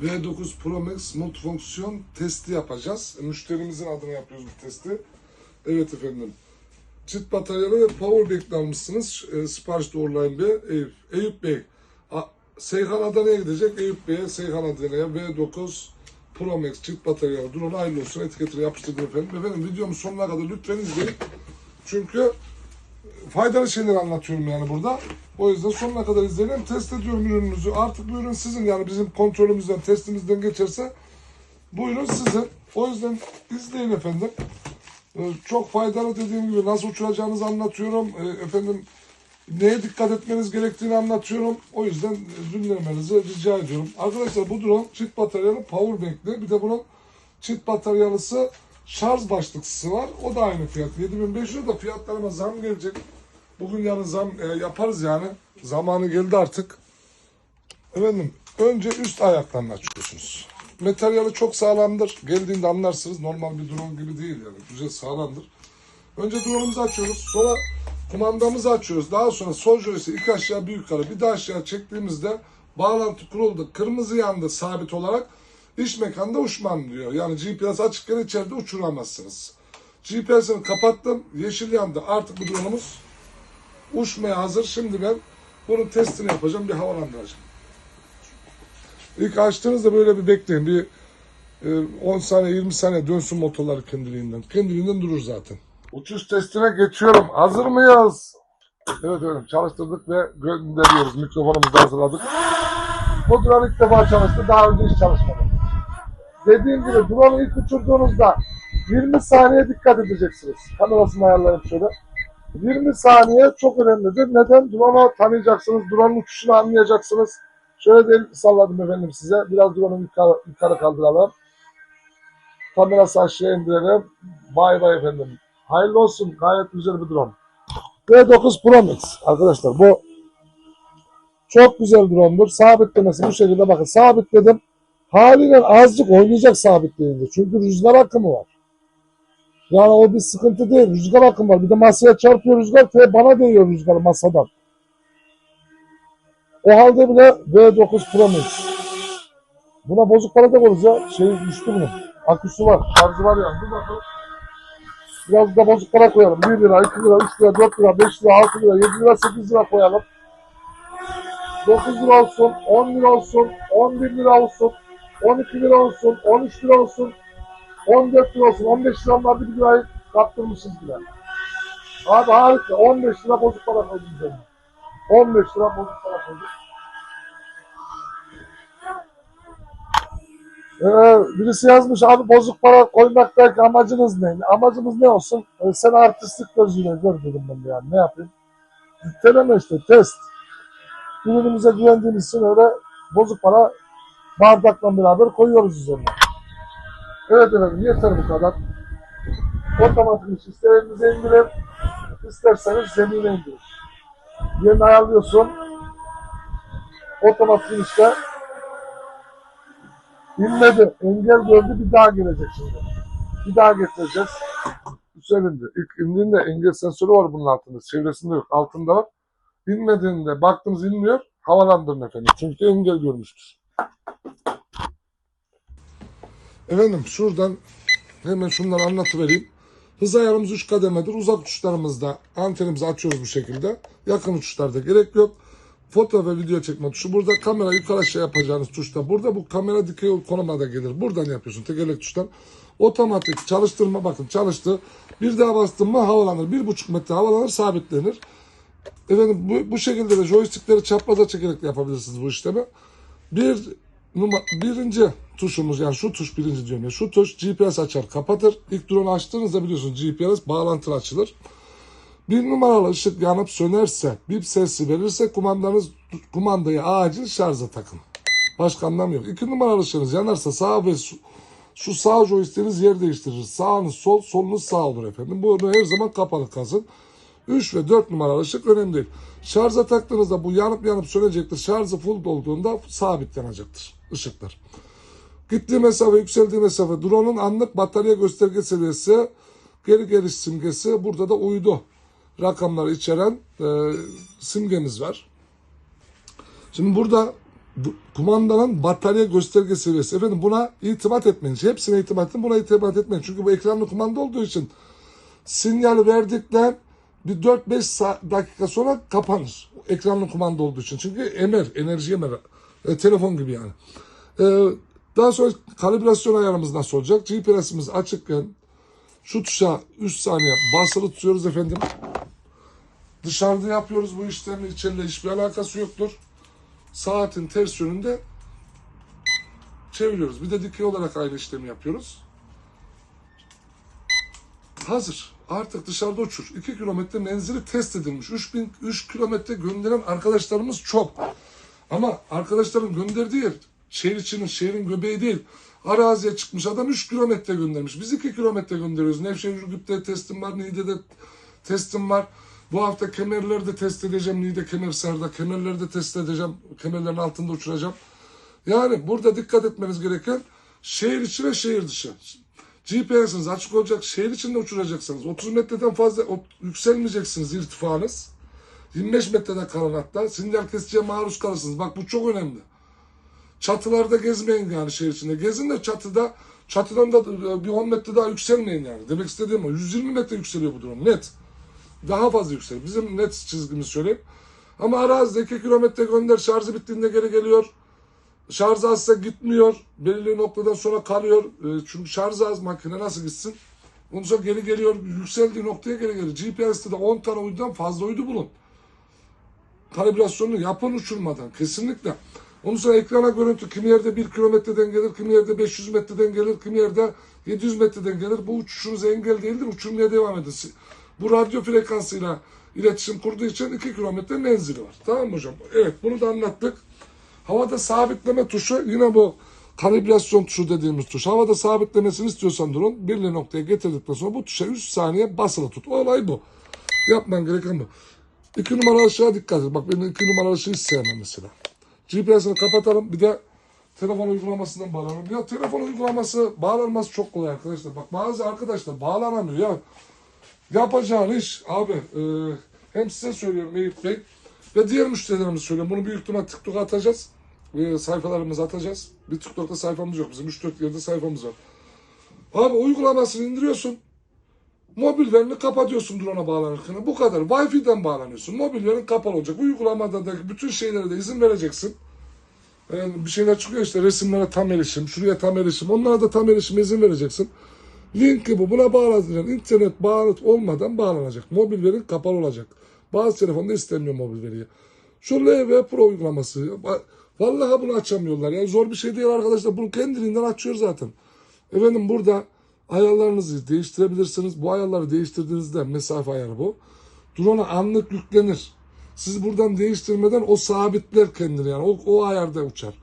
V9 Pro Max multifonksiyon testi yapacağız. Müşterimizin adına yapıyoruz bu testi. Evet efendim. Çift bataryalı ve power bank almışsınız. Sipariş doğrulayın Bey. Eyüp Bey. Seyhan Adana'ya gidecek. Eyüp Bey'e Seyhan Adana'ya V9 Pro Max çift bataryalı drone hayırlı olsun. Etiketini yapıştırdım efendim. Efendim videomu sonuna kadar lütfen izleyin. Çünkü faydalı şeyler anlatıyorum yani burada. O yüzden sonuna kadar izleyin. Test ediyorum ürününüzü. Artık bu ürün sizin, yani bizim kontrolümüzden, testimizden geçerse bu ürün sizin. O yüzden izleyin efendim. Çok faydalı, dediğim gibi nasıl uçuracağınızı anlatıyorum. Efendim neye dikkat etmeniz gerektiğini anlatıyorum. O yüzden dinlemenizi rica ediyorum. Arkadaşlar bu drone çift bataryalı power bank'li. Bir de bunun çift bataryalısı şarj başlıklısı var. O da aynı fiyat. 7500 da fiyatlarına zam gelecek. Bugün yarın zam yaparız yani. Zamanı geldi artık. Efendim önce üst ayaklarını açıyorsunuz. Materyali çok sağlamdır. Geldiğinde anlarsınız. Normal bir drone gibi değil yani. Güzel, sağlamdır. Önce drone'umuzu açıyoruz. Sonra kumandamızı açıyoruz. Daha sonra sol joystick'i iki aşağı bir yukarı bir daha aşağı çektiğimizde bağlantı kuruldu. Kırmızı yandı sabit olarak. İç mekanda uçmam diyor. Yani GPS açıkken içeride uçuramazsınız. GPS'ini kapattım. Yeşil yandı. Artık bu drone'umuz uçmaya hazır. Şimdi ben bunun testini yapacağım. Bir havalandıracağım. İlk açtığınızda böyle bir bekleyin. Bir 10 saniye 20 saniye dönsün motorları kendiliğinden. Kendiliğinden durur zaten. Uçuş testine geçiyorum. Hazır mıyız? Evet efendim, çalıştırdık ve gönderiyoruz. Mikrofonumuzu da hazırladık. Bu drone ilk defa çalıştı. Daha önce hiç çalışmadı. Dediğim gibi drone'u ilk uçurduğunuzda 20 saniye dikkat edeceksiniz. Kamerasını ayarlayın şöyle. 20 saniye çok önemlidir. Neden? Drone'u tanıyacaksınız. Drone'un uçuşunu anlayacaksınız. Şöyle de salladım efendim size. Biraz drone'u yukarı kaldıralım. Kamerası aşağı indirelim. Bay bay efendim. Hayırlı olsun. Gayet güzel bir drone. V9 Pro Max. Arkadaşlar bu çok güzel drone'dur. Sabitlemesi bu şekilde, bakın sabitledim. Haliyle azıcık oynayacak sabitleyince. Çünkü rüzgar akımı var. Yani o bir sıkıntı değil. Rüzgar akımı var. Bir de masaya çarpıyor rüzgar. Bana değiyor rüzgar masadan. O halde bile V9 Pro Max. Buna bozuk para da koyarız ya. Düştü bunun. Aküsü var. Şarjı var yani. Bir bakın. Biraz da bozuk para koyalım. 1 lira, 2 lira, 3 lira, 4 lira, 5 lira, 6 lira, 7 lira, 8 lira koyalım. 9 lira olsun, 10 lira olsun, 11 lira olsun, 12 lira olsun, 13 lira olsun, 14 lira olsun, 15 lira vardı, 1 lirayı kaptırmışız bile. Abi harika, 15 lira bozuk para koydum üzerine. 15 lira bozuk para koydum. Birisi yazmış, abi bozuk para koymaktaki amacınız ne? Amacımız ne olsun? Sen artistlik gözüyle gör dedim ben de, yani ne yapayım? Deneme işte, test. Ürünümüze güvendiğimiz için öyle bozuk para bardakla beraber koyuyoruz üzerine. Evet efendim, yeter bu kadar. Otomatik iş, isterenize indirin, isterseniz zemine indirin. Yerini ayarlıyorsun. Otomatik işte inmedi, engel gördü, bir daha gelecek şimdi. Bir daha getireceğiz. Üzerinde. İlk indiğinde engel sensörü var bunun altında. Çevresinde yok. Altında var. İnmediğinde baktınız inmiyor. Havalandırın efendim. Çünkü engel görmüştür. Efendim şuradan hemen şunları anlatıvereyim. Hız ayarımız 3 kademedir. Uzak uçuşlarımızda antenimizi açıyoruz bu şekilde. Yakın uçuşlarda gerek yok. Foto ve video çekme tuşu burada. Kamera yukarı aşağı yapacağınız tuşta burada. Bu kamera dikey konuma da gelir. Buradan yapıyorsun tekerlek tuştan. Otomatik çalıştırma, bakın çalıştı. Bir daha bastım mı havalanır. 1,5 metre havalanır, sabitlenir. Efendim bu şekilde de joystickleri çapraza çekerek de yapabilirsiniz bu işlemi. Birinci tuşumuz, yani şu tuş birinci diyorum ya. Şu tuş GPS açar kapatır. İlk drone açtığınızda biliyorsunuz GPS bağlantılı açılır. 1 numaralı ışık yanıp sönerse, bip sesi verirse kumandayı acil şarja takın. Başka anlam yok. 2 numaralı ışığınız yanarsa sağ ve şu sağ joystick'iniz yer değiştirir. Sağınız sol, solunuz sağ olur efendim. Bunu her zaman kapalı kalsın. 3 ve 4 numaralı ışık önemli değil. Şarja taktığınızda bu yanıp sönecektir. Şarjı full dolduğunda sabitlenecektir ışıklar. Gittiği mesafe, yükseldiği mesafe, drone'un anlık batarya gösterge seviyesi, geri geliş simgesi, burada da uydu rakamları içeren simgemiz var. Şimdi burada kumandanın batarya gösterge seviyesi. Efendim buna itimat etmeyin. Hepsine itimat edin. Buna itimat etmeyin. Çünkü bu ekranlı kumanda olduğu için sinyal verdikten bir 4-5 dakika sonra kapanır. Ekranlı kumanda olduğu için. Çünkü enerji emer. Telefon gibi yani. Daha sonra kalibrasyon ayarımız nasıl olacak? GPS'imiz açıkken şu tuşa 3 saniye basılı tutuyoruz efendim. Dışarıda yapıyoruz bu işlemi. İçeriyle hiçbir alakası yoktur. Saatin ters yönünde çeviriyoruz. Bir de dikey olarak aynı işlemi yapıyoruz. Hazır. Artık dışarıda uçur. 2 kilometre menzili test edilmiş. 3 kilometre gönderen arkadaşlarımız çok. Ama arkadaşların gönderdiği yer şehir içinin, şehrin göbeği değil. Araziye çıkmış adam 3 kilometre göndermiş. Biz 2 kilometre gönderiyoruz. Nevşehir Ürgüp'te testim var, Niğde'de testim var. Bu hafta kemerleri de test edeceğim. Niğde Kemersar'da kemerleri de test edeceğim. Kemerlerin altında uçuracağım. Yani burada dikkat etmeniz gereken şehir içi ve şehir dışı. GPS'iniz açık olacak. Şehir içinde uçuracaksınız. 30 metreden fazla yükselmeyeceksiniz irtifanız. 25 metrede kalın hatta. Sinyal kesiciye maruz kalırsınız. Bak bu çok önemli. Çatılarda gezmeyin yani şehir içinde. Gezin de çatıdan da bir 10 metre daha yükselmeyin yani. Demek istediğim o. 120 metre yükseliyor bu drone net. Daha fazla yükseliyor. Bizim net çizgimiz şöyle. Ama arazide 2 kilometre gönder, şarjı bittiğinde geri geliyor. Şarj azsa gitmiyor. Belirli noktadan sonra kalıyor. Çünkü şarj az makine nasıl gitsin? Ondan sonra geri geliyor. Yükseldiği noktaya geri geliyor. GPS'te de 10 tane uydudan fazla uydu bulun. Kalibrasyonunu yapın uçurmadan. Kesinlikle. Ondan sonra ekrana görüntü kimi yerde 1 kilometreden gelir, kimi yerde 500 metreden gelir, kimi yerde 700 metreden gelir. Bu uçuşunuza engel değildir. Uçurmaya devam edin. Bu radyo frekansıyla iletişim kurduğu için 2 kilometre menzili var. Tamam mı hocam? Evet, bunu da anlattık. Havada sabitleme tuşu yine bu kalibrasyon tuşu dediğimiz tuş. Havada sabitlemesini istiyorsan drone belirli noktaya getirdikten sonra bu tuşa 3 saniye basılı tut. Olay bu. Yapman gereken bu. 2 numaralı ışığa dikkat et. Bak benim 2 numaralı ışığı hiç sevmem mesela. GPS'ini kapatalım. Bir de telefon uygulamasından bağlanalım. Ya telefon uygulaması bağlanması çok kolay arkadaşlar. Bak bazı arkadaşlar bağlanamıyor ya. Yapacağın iş abi hem size söylüyorum Eyüp Bey ve diğer müşterilerimize söylüyorum. Bunu büyük ihtimal TikTok'a atacağız. Sayfalarımıza atacağız. Bir TikTok'ta sayfamız yok bizim. 3-4 yerde sayfamız var. Abi uygulamasını indiriyorsun. Mobil verini kapatıyorsun drone'a bağlanırken. Bu kadar. Wi-Fi'den bağlanıyorsun. Mobil verin kapalı olacak. Uygulamada da bütün şeylere de izin vereceksin. Bir şeyler çıkıyor işte resimlere tam erişim, şuraya tam erişim. Onlara da tam erişime izin vereceksin. Linki bu. Buna bağlanacaksın. İnternet bağlantı olmadan bağlanacak. Mobil verin kapalı olacak. Bazı telefonda istemiyor mobil veriyi. Şu LV Pro uygulaması. Vallahi bunu açamıyorlar. Yani zor bir şey değil arkadaşlar. Bunu kendiliğinden açıyor zaten. Efendim burada ayarlarınızı değiştirebilirsiniz. Bu ayarları değiştirdiğinizde mesafe ayarı bu. Drone'a anlık yüklenir. Siz buradan değiştirmeden o sabitler kendini yani o ayarda uçar.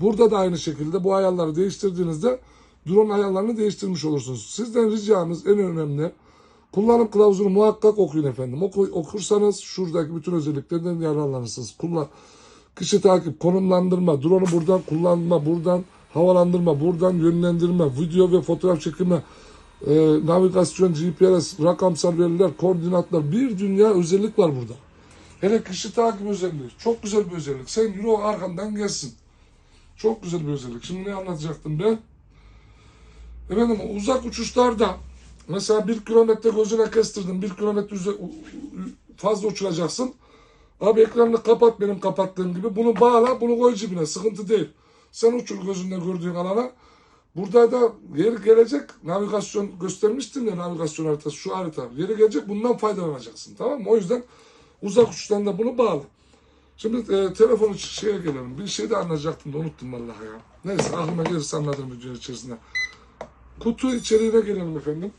Burada da aynı şekilde bu ayarları değiştirdiğinizde drone ayarlarını değiştirmiş olursunuz. Sizden ricamız en önemli kullanım kılavuzunu muhakkak okuyun efendim. Okursanız şuradaki bütün özelliklerden yararlanırsınız. Kişi takip, konumlandırma, drone'u buradan kullanma, buradan havalandırma, buradan yönlendirme, video ve fotoğraf çekimi, navigasyon, GPS, rakamsal veriler, koordinatlar bir dünya özellik var burada. Hele kişi takip özelliği. Çok güzel bir özellik. Sen yürü o arkandan gelsin. Çok güzel bir özellik. Şimdi ne anlatacaktım ben? Efendim uzak uçuşlarda mesela 1 kilometre gözüne kestirdin. 1 kilometre fazla uçuracaksın. Abi ekranını kapat benim kapattığım gibi. Bunu bağla, bunu koy cebine. Sıkıntı değil. Sen uçur gözünde gördüğün alana. Burada da yeri gelecek. Navigasyon göstermiştim ya navigasyon haritası. Şu harita. Yeri gelecek. Bundan faydalanacaksın. Tamam mı? O yüzden uzak uçuşlarında bunu bağla. Şimdi telefon şeye gelelim. Bir şey de anlatacaktım da unuttum vallahi ya. Neyse aklıma gelirse anladım video içerisinde. Kutu içeriğine gelelim efendim.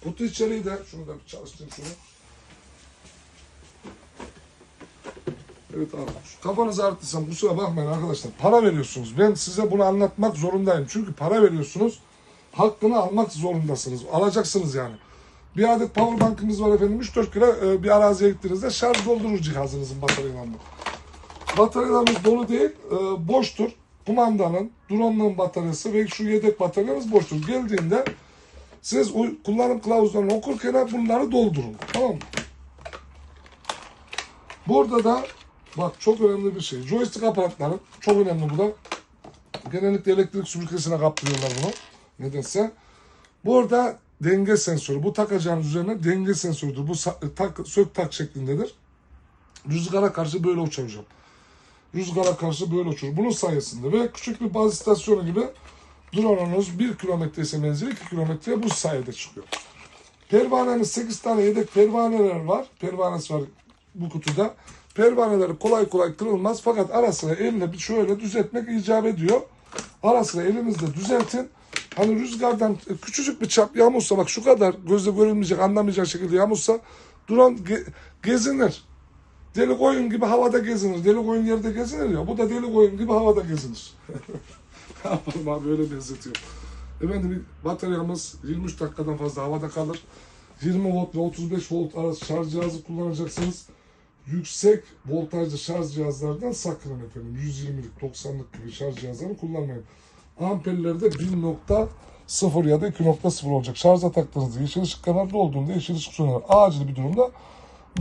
Kutu içeriği de şunu da bir çalıştırayım şunu. Evet abi. Kafanızı ağrıttıysam kusura bakmayın arkadaşlar. Para veriyorsunuz. Ben size bunu anlatmak zorundayım. Çünkü para veriyorsunuz. Hakkını almak zorundasınız. Alacaksınız yani. Bir adet power bankımız var efendim. 3-4 kilo bir araziye gittiğinizde şarj doldurur cihazınızın bataryalarını. Bataryalarımız dolu değil. Boştur. Kumandanın, drone'un bataryası ve şu yedek bataryamız boştur. Geldiğinde siz kullanım kılavuzlarını okurken bunları doldurun. Tamam mı? Burada da Bak çok önemli bir şey. Joystick aparatları çok önemli bu da. Genellikle elektrik süpürgesine kaptırıyorlar bunu. Nedense. Burada denge sensörü. Bu takacağınız üzerine denge sensörüdür. Bu sök tak şeklindedir. Rüzgara karşı böyle uçar hocam. Rüzgara karşı böyle uçur. Bunun sayesinde ve küçük bir baz istasyonu gibi drone'unuz 1 kilometre ise menzili 2 kilometreye bu sayede çıkıyor. Pervanemiz 8 tane yedek pervaneler var. Pervanesi var bu kutuda. Pervaneleri kolay kolay kırılmaz fakat ara sıra elle bir şöyle düzeltmek icap ediyor. Ara sıra elinizle düzeltin. Hani rüzgardan küçücük bir çap yağmursa bak şu kadar gözle görülmeyecek anlamayacak şekilde yağmursa drone gezinir. Deli koyun gibi havada gezinir. Deli koyun yerde gezinir ya. Bu da deli koyun gibi havada gezinir. Ne yapalım abi öyle benzetiyorum. Efendim bataryamız 23 dakikadan fazla havada kalır. 20 volt ve 35 volt arası şarj cihazı kullanacaksınız. Yüksek voltajlı şarj cihazlardan sakının efendim. 120'lik 90'lık gibi şarj cihazlarını kullanmayın. Amperleri de 1.0 ya da 2.0 olacak. Şarja taktığınızda yeşil ışık kanalda olduğunda yeşil ışık söner. Acil bir durumda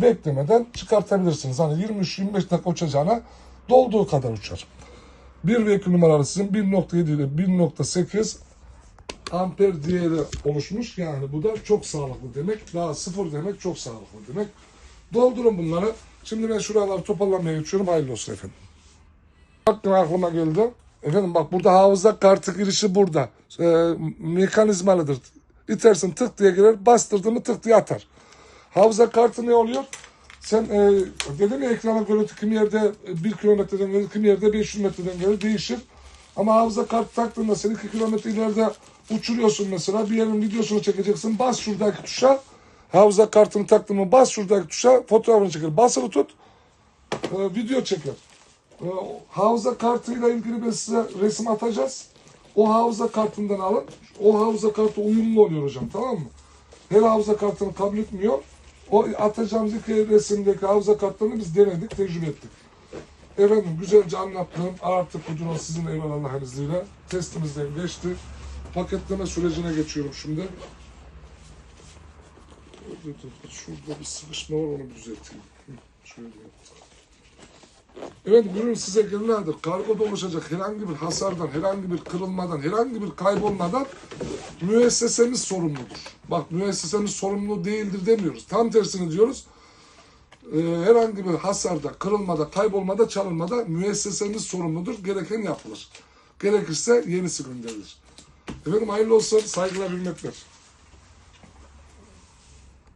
beklemeden çıkartabilirsiniz. Hani 23-25 dakika uçacağına dolduğu kadar uçar. 1 ve 2 numaralı sizin 1.7 ile 1.8 amper değeri oluşmuş. Yani bu da çok sağlıklı demek. Daha sıfır demek çok sağlıklı demek. Doldurun bunları. Şimdi ben şuraları toparlamaya geçiyorum. Hayırlı olsun efendim. Aklıma geldi. Efendim bak burada hafıza kartı girişi burada. Mekanizmalıdır. İtersin tık diye girer. Bastırdı mı tık diye atar. Hafıza kartı ne oluyor? Sen dedim ya ekrana görüntü kimi yerde 1 kilometreden gelir, kimi yerde 500 metreden gelir değişir. Ama hafıza kartı taktığında sen 2 kilometre ileride uçuruyorsun mesela bir yerin videosunu çekeceksin. Bas şuradaki tuşa. Hafıza kartını taktığında bas şuradaki tuşa fotoğrafını çeker. Basılı tut. Video çeker. Hafıza kartıyla ilgili ben size resim atacağız. O hafıza kartından alın. O hafıza kartı uyumlu oluyor hocam tamam mı? Her hafıza kartını kabul etmiyor. O atacağımız iki resimdeki hafıza kartlarını biz denedik, tecrübe ettik. Efendim güzelce anlattığım artık bu drone sizin eyvallah Allah'ın izniyle testimizden geçti. Paketleme sürecine geçiyorum şimdi. Şurada bir sıkışma var onu düzelteyim. Şöyle. Evet ürün size gelirlerdir. Kargoda oluşacak herhangi bir hasardan, herhangi bir kırılmadan, herhangi bir kaybolmadan müessesemiz sorumludur. Bak müessesemiz sorumlu değildir demiyoruz. Tam tersini diyoruz. Herhangi bir hasarda, kırılmada, kaybolmada, çalınmada müessesemiz sorumludur. Gereken yapılır. Gerekirse yenisi gönderilir. Efendim hayırlı olsun. Saygılar, hürmetler.